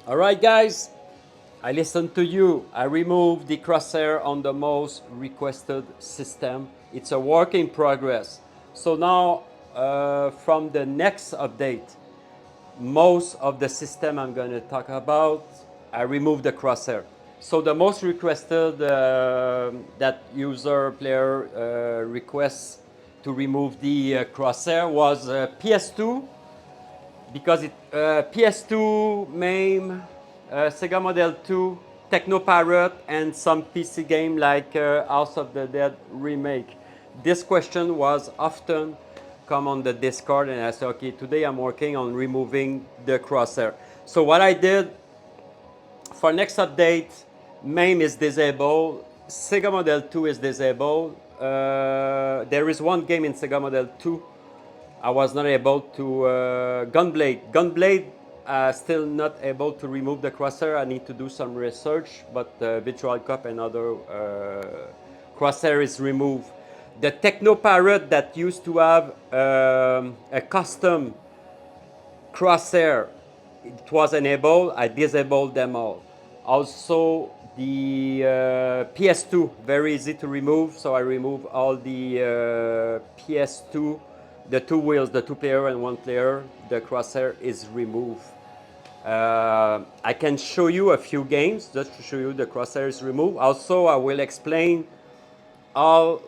All right, guys, I listened to you. I removed the crosshair on the most requested system. It's a work in progress. So now, from the next update, most of the system I'm going to talk about, I removed the crosshair. So the most requested that user player requests to remove the crosshair was PS2 because PS2, MAME, Sega Model 2, Technoparrot, and some PC game like House of the Dead remake. This question was often come on the Discord, and I said, okay, today I'm working on removing the crosshair. So what I did for next update, MAME is disabled, Sega Model 2 is disabled. There is one game in Sega Model 2 I was not able to Gunblade. Gunblade, still not able to remove the crosshair. I need to do some research, but Virtual Cop and other crosshair is removed. The Technoparrot that used to have a custom crosshair, it was enabled. I disabled them all. Also, the PS2, very easy to remove. So I remove all the PS2, the two wheels, the two player and one player. The crosshair is removed. I can show you a few games just to show you the crosshair is removed. Also, I will explain all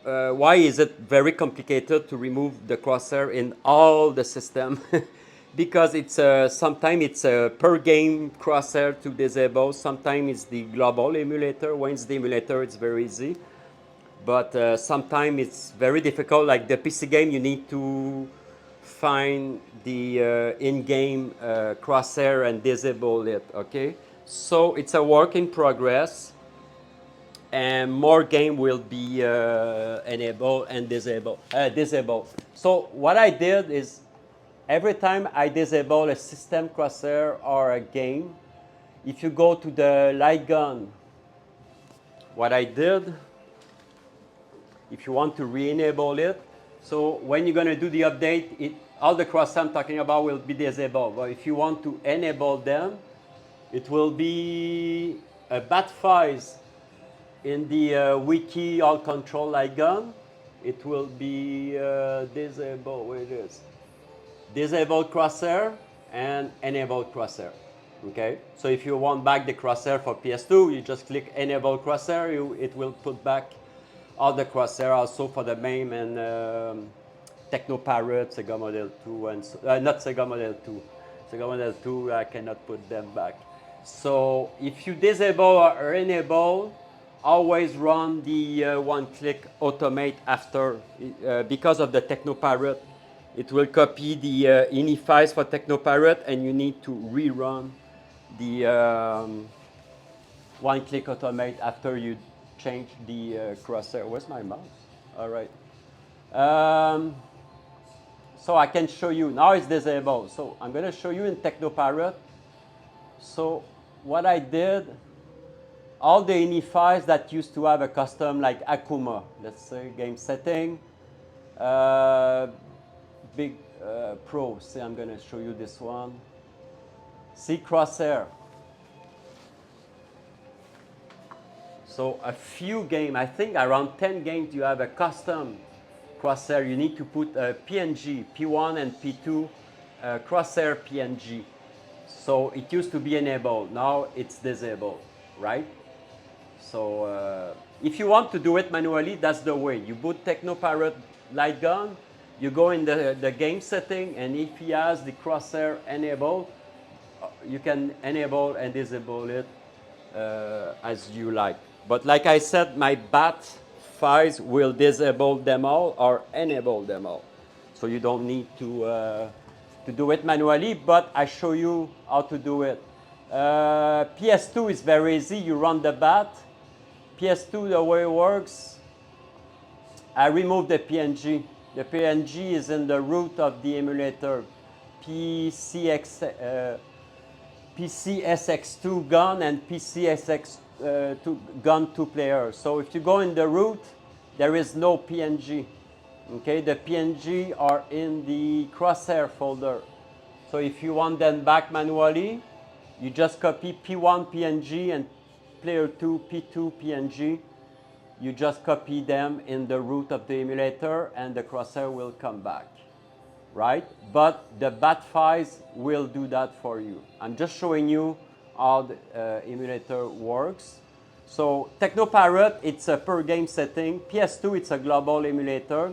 why is it very complicated to remove the crosshair in all the system. Because it's sometimes it's a per game crosshair to disable, sometimes it's the global emulator. When it's the emulator, it's very easy, but sometimes it's very difficult. Like the PC game, you need to find the in-game crosshair and disable it. Okay, so it's a work in progress, and more game will be enabled and disabled. So what I did is every time I disable a system crosshair or a game, if you go to the LightGun, what I did, if you want to re-enable it, so when you're going to do the update, all the crosshair I'm talking about will be disabled. But if you want to enable them, it will be a bat files in the wiki all control LightGun. It will be disabled. Where it is? Disable crosshair and enable crosshair. Okay, so if you want back the crosshair for PS2, you just click enable crosshair. It will put back all the crosshair, also for the MAME and Technoparrot, Sega Model 2, and not Sega Model 2. Sega Model 2, I cannot put them back. So if you disable or enable, always run the one-click automate after, because of the Technoparrot. It will copy the ini files for Technoparrot, and you need to rerun the one-click automate after you change the crosshair. Where's my mouse? All right. So I can show you. Now it's disabled. So I'm going to show you in Technoparrot. So what I did, all the ini files that used to have a custom like Akuma, let's say game setting, Big Pro. See, I'm going to show you this one. See crosshair. So a few games, I think around 10 games, you have a custom crosshair. You need to put a PNG, P1 and P2 crosshair PNG. So it used to be enabled. Now it's disabled, right? So if you want to do it manually, that's the way. You boot Technoparrot LightGun. You go in the game setting, and if he has the crosshair enabled, you can enable and disable it as you like. But like I said, my bat files will disable them all or enable them all. So you don't need to do it manually, but I show you how to do it. PS2 is very easy. You run the bat. PS2, the way it works, I remove the PNG. The PNG is in the root of the emulator, PCSX2 gun and PCSX2 gun 2 player. So if you go in the root, there is no PNG. Okay, the PNG are in the crosshair folder. So if you want them back manually, You just copy P1 PNG and player 2 P2 PNG. You just copy them in the root of the emulator and the crosshair will come back, right? But the bat files will do that for you. I'm just showing you how the emulator works. So Technoparrot, it's a per game setting. PS2, it's a global emulator.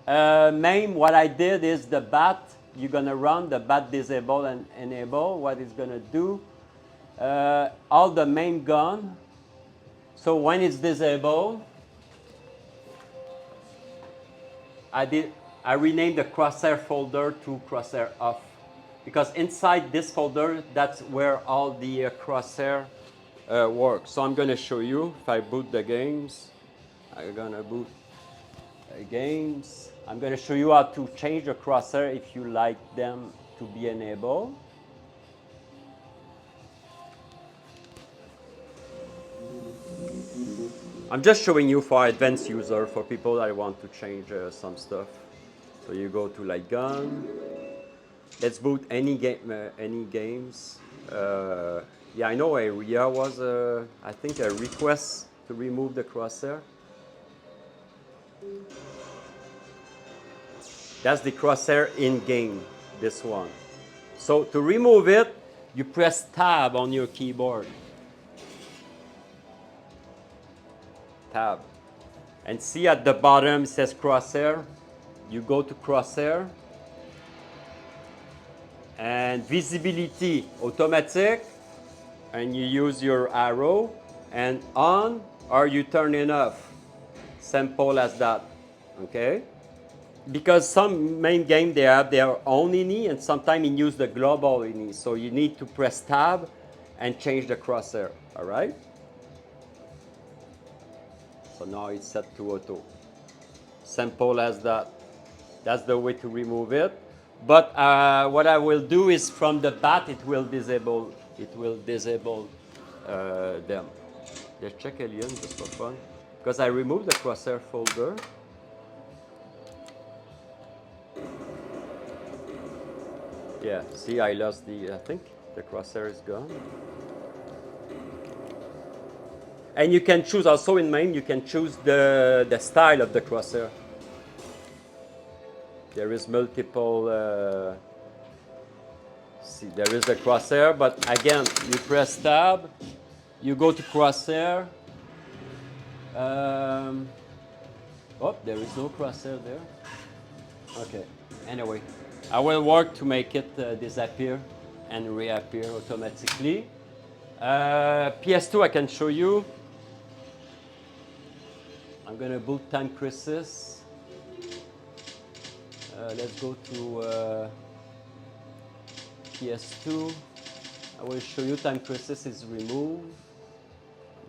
MAME, what I did is the bat, you're gonna run the bat disable and enable. What it's gonna do, all the MAME gun. So when it's disabled, I renamed the crosshair folder to crosshair off, because inside this folder, that's where all the crosshair works. So I'm gonna show you. If I boot the games, I'm gonna boot games. I'm going to show you how to change the crosshair if you like them to be enabled. I'm just showing you for advanced user, for people that want to change some stuff. So you go to LightGun. Let's boot any game, any games. Yeah, I know Area was, I think, a request to remove the crosshair. That's the crosshair in-game, this one. So to remove it, you press Tab on your keyboard. Tab. And see at the bottom it says crosshair. You go to crosshair. And visibility, automatic. And you use your arrow. And on, or you turn it off. Simple as that, okay? Because some main game, they have their own INI, and sometimes you use the global INI. So you need to press Tab and change the crosshair, all right? So now it's set to auto. Simple as that. That's the way to remove it. But what I will do is from the bat, it will disable them. Let's check Alien just for fun. Because I removed the crosshair folder. Yeah, see, I lost I think the crosshair is gone. And you can choose also in MAME, you can choose the style of the crosshair. There is multiple, see, there is a crosshair, but again, you press Tab, you go to crosshair. Oh, there is no crosshair there. Okay, anyway. I will work to make it disappear and reappear automatically. PS2 I can show you. I'm going to boot Time Crisis. Let's go to PS2. I will show you Time Crisis is removed.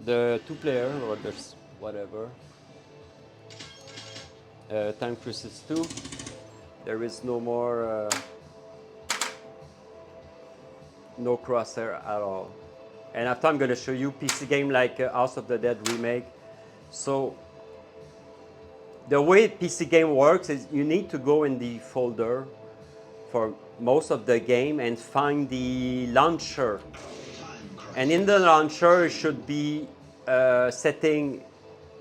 The 2-player or there's whatever. Time Crisis 2. There is no more, no crosshair at all. And after I'm going to show you PC game like House of the Dead Remake. So the way PC game works is you need to go in the folder for most of the game and find the launcher. And in the launcher, it should be setting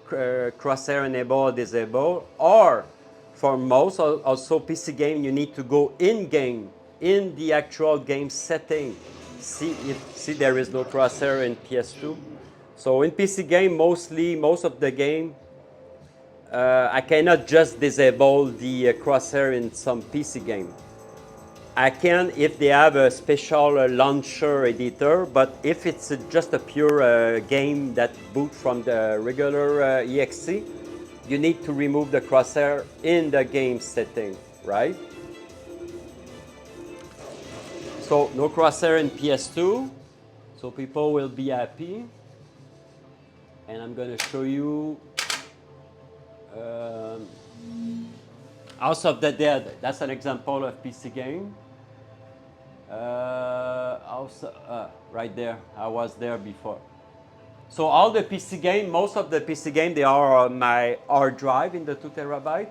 crosshair enable or disable, or for most also PC game, you need to go in game, in the actual game setting. See there is no crosshair in PS2. So in PC game, most of the game, I cannot just disable the crosshair in some PC game. I can if they have a special launcher editor, but if it's just a pure game that boot from the regular EXE, you need to remove the crosshair in the game setting, right? So no crosshair in PS2, so people will be happy. And I'm going to show you House of the Dead. That's an example of PC game. Right there, I was there before. So all the PC game, most of the PC game, they are on my hard drive in the 2 terabyte.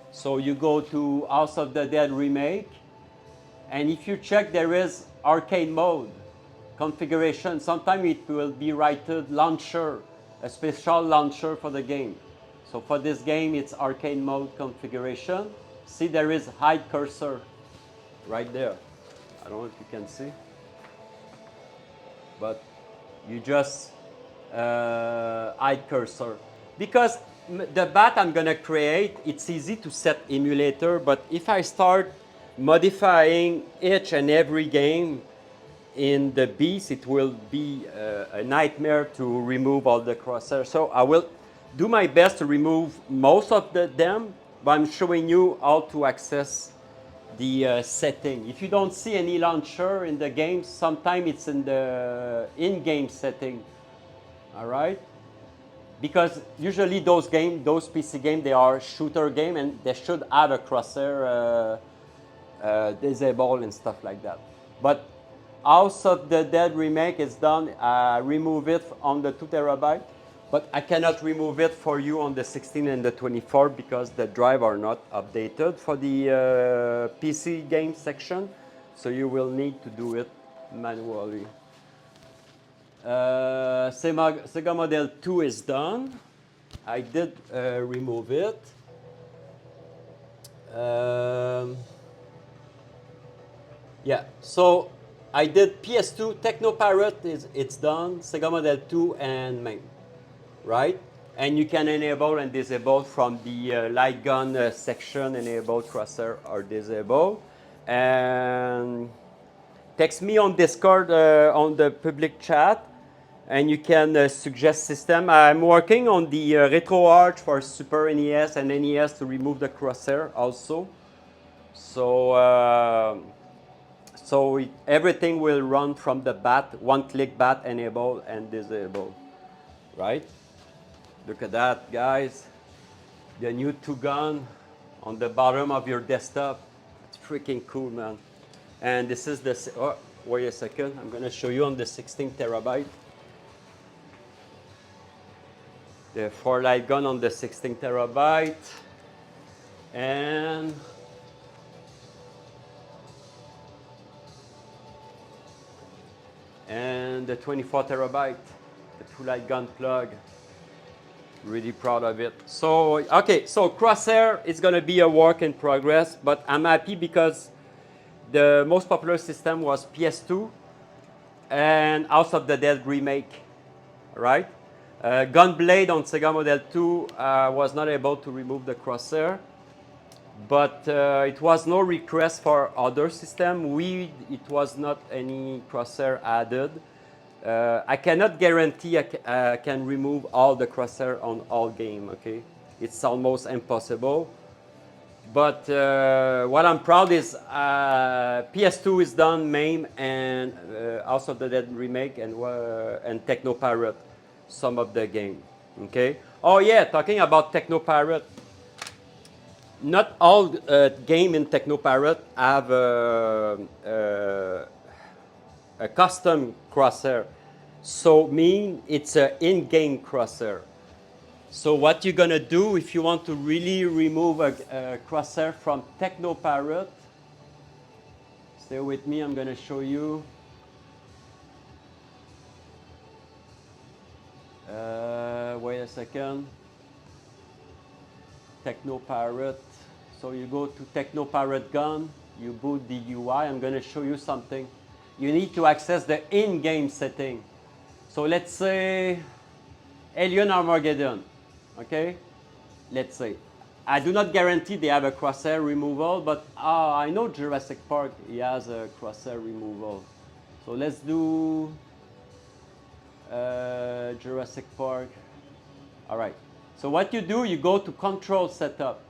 So you go to House of the Dead Remake, and if you check, there is arcade mode configuration. Sometimes it will be rated launcher, a special launcher for the game. So for this game, it's arcade mode configuration. See, there is hide cursor right there. I don't know if you can see, but you just hide cursor. Because the bat I'm gonna create, it's easy to set emulator, but if I start modifying each and every game in the Beast, it will be a nightmare to remove all the crosshairs. So I will do my best to remove most of them, but I'm showing you how to access the setting. If you don't see any launcher in the game, sometimes it's in the in-game setting. All right? Because usually those PC games, they are shooter game and they should have a crosshair disable and stuff like that. But House of the Dead remake is done. I remove it on the 2 terabyte, but I cannot remove it for you on the 16 and the 24 because the drive are not updated for the PC game section. So you will need to do it manually. Sega Model 2 is done. I did remove it. Yeah, so I did PS2, Technoparrot it's done, Sega Model 2 and MAME, right? And you can enable and disable from the LightGun section, enable crosshair or disable. And text me on Discord on the public chat, and you can suggest system. I'm working on the RetroArch for Super NES and NES to remove the crosshair also. So everything will run from the bat, one-click bat, enable and disable, right? Look at that, guys. The new two-gun on the bottom of your desktop. It's freaking cool, man. And this is the, oh, wait a second. I'm gonna show you on the 16 terabyte. The 4 LightGun on the 16 terabyte. And the 24 terabyte, the 2 LightGun plug. Really proud of it. So, okay, so Crosshair is gonna be a work in progress, but I'm happy because the most popular system was PS2 and House of the Dead remake, right? Gunblade on Sega Model 2 was not able to remove the crosshair, but it was no request for other system. It was not any crosshair added. I cannot guarantee I can remove all the crosshair on all game, okay? It's almost impossible. But what I'm proud is PS2 is done, MAME and House of the Dead remake and Technoparrot, some of the game, okay? Oh yeah, talking about Technoparrot, not all game in Technoparrot have a custom crosshair. So it's an in-game crosshair. So what you're gonna do if you want to really remove a crosshair from Technoparrot, stay with me, I'm gonna show you. Wait a second. Technoparrot. So you go to Technoparrot gun, you boot the UI. I'm gonna show you something. You need to access the in-game setting. So let's say Alien Armageddon, okay? Let's say. I do not guarantee they have a crosshair removal, but I know Jurassic Park, he has a crosshair removal. So let's do Jurassic Park. All right. So what you do, you go to Control Setup,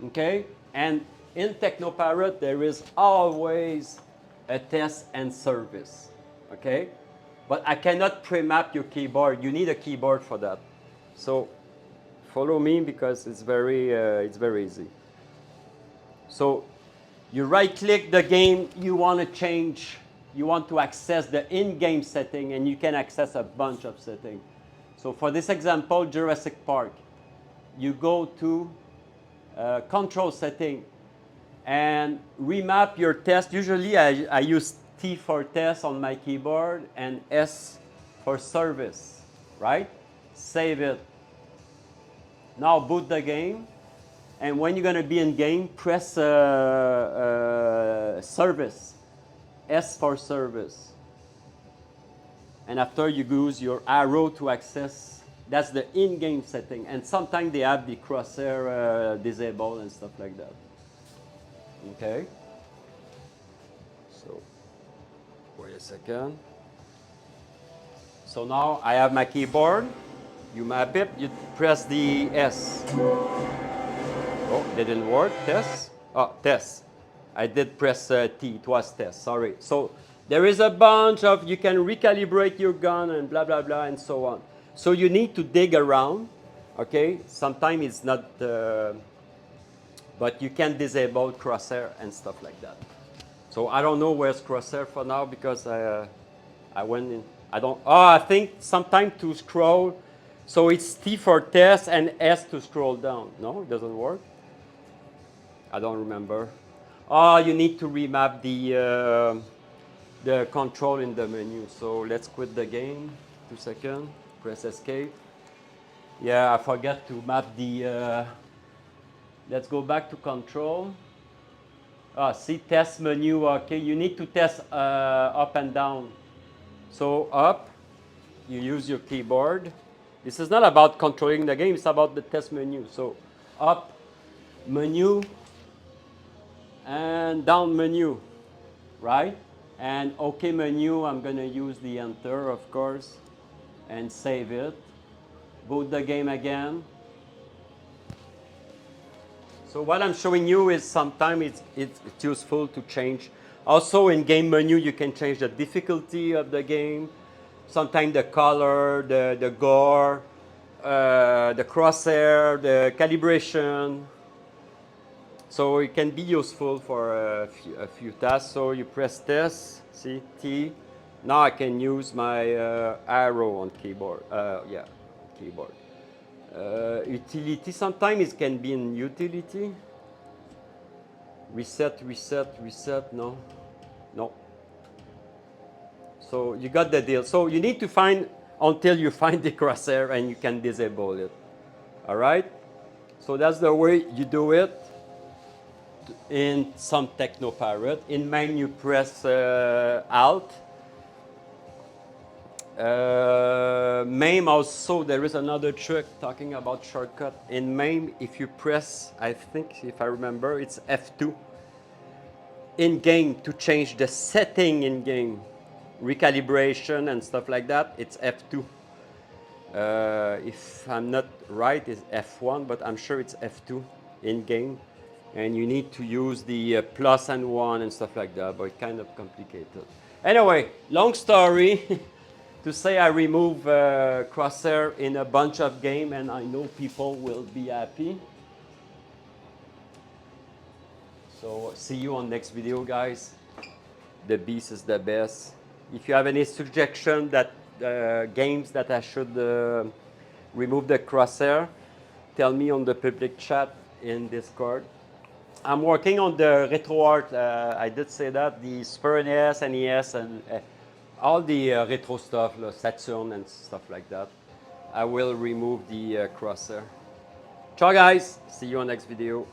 okay? And in Technoparrot, there is always a test and service, okay? But I cannot pre-map your keyboard. You need a keyboard for that. So follow me because it's very easy. So you right-click the game you want to change. You want to access the in-game setting, and you can access a bunch of settings. So for this example, Jurassic Park, you go to control setting and remap your test. Usually I use T for test on my keyboard, and S for service, right? Save it. Now boot the game, and when you're going to be in game, press service, S for service. And after you use your arrow to access, that's the in-game setting. And sometimes they have the crosshair disabled and stuff like that. Okay. So, wait a second. So now I have my keyboard. You map it, you press the S. Oh, didn't work, test. Oh, test. I did press T, it was test, sorry. So there is a bunch of, you can recalibrate your gun and blah, blah, blah, and so on. So you need to dig around, okay? Sometimes it's not, but you can disable crosshair and stuff like that. So I don't know where's crosshair for now because I went in, I think sometime to scroll. So it's T for test and S to scroll down. No, it doesn't work. I don't remember. Oh, you need to remap the control in the menu. So let's quit the game. 2 seconds. Press escape. Yeah, I forgot to map the. Let's go back to control. See test menu. Okay, you need to test up and down. So up, you use your keyboard. This is not about controlling the game, it's about the test menu. So up, menu, and down menu, right? And OK menu, I'm going to use the enter, of course, and save it. Boot the game again. So what I'm showing you is sometimes it's useful to change. Also in game menu, you can change the difficulty of the game. Sometimes the color, the gore, the crosshair, the calibration. So it can be useful for a few tasks. So you press test, see, T. Now I can use my arrow on keyboard. Yeah, keyboard. Utility, sometimes it can be in utility. Reset, reset, reset, no. No. So you got the deal. So you need to find until you find the crosshair and you can disable it. All right? So that's the way you do it in some Technoparrot. In MAME, you press Alt. MAME also, there is another trick talking about shortcut. In MAME, if you press, I think, if I remember, it's F2 in game to change the setting in game. Recalibration and stuff like that, it's F2. If I'm not right, it's F1, but I'm sure it's F2 in game. And you need to use the plus and 1 and stuff like that, but it's kind of complicated. Anyway, long story to say I remove crosshair in a bunch of games, and I know people will be happy. So see you on next video, guys. The Beast is the best. If you have any suggestion that games that I should remove the crosshair, tell me on the public chat in Discord. I'm working on the RetroArt. I did say that, the Super NES, NES, and all the retro stuff, Saturn and stuff like that. I will remove the crosshair. Ciao, guys. See you on next video.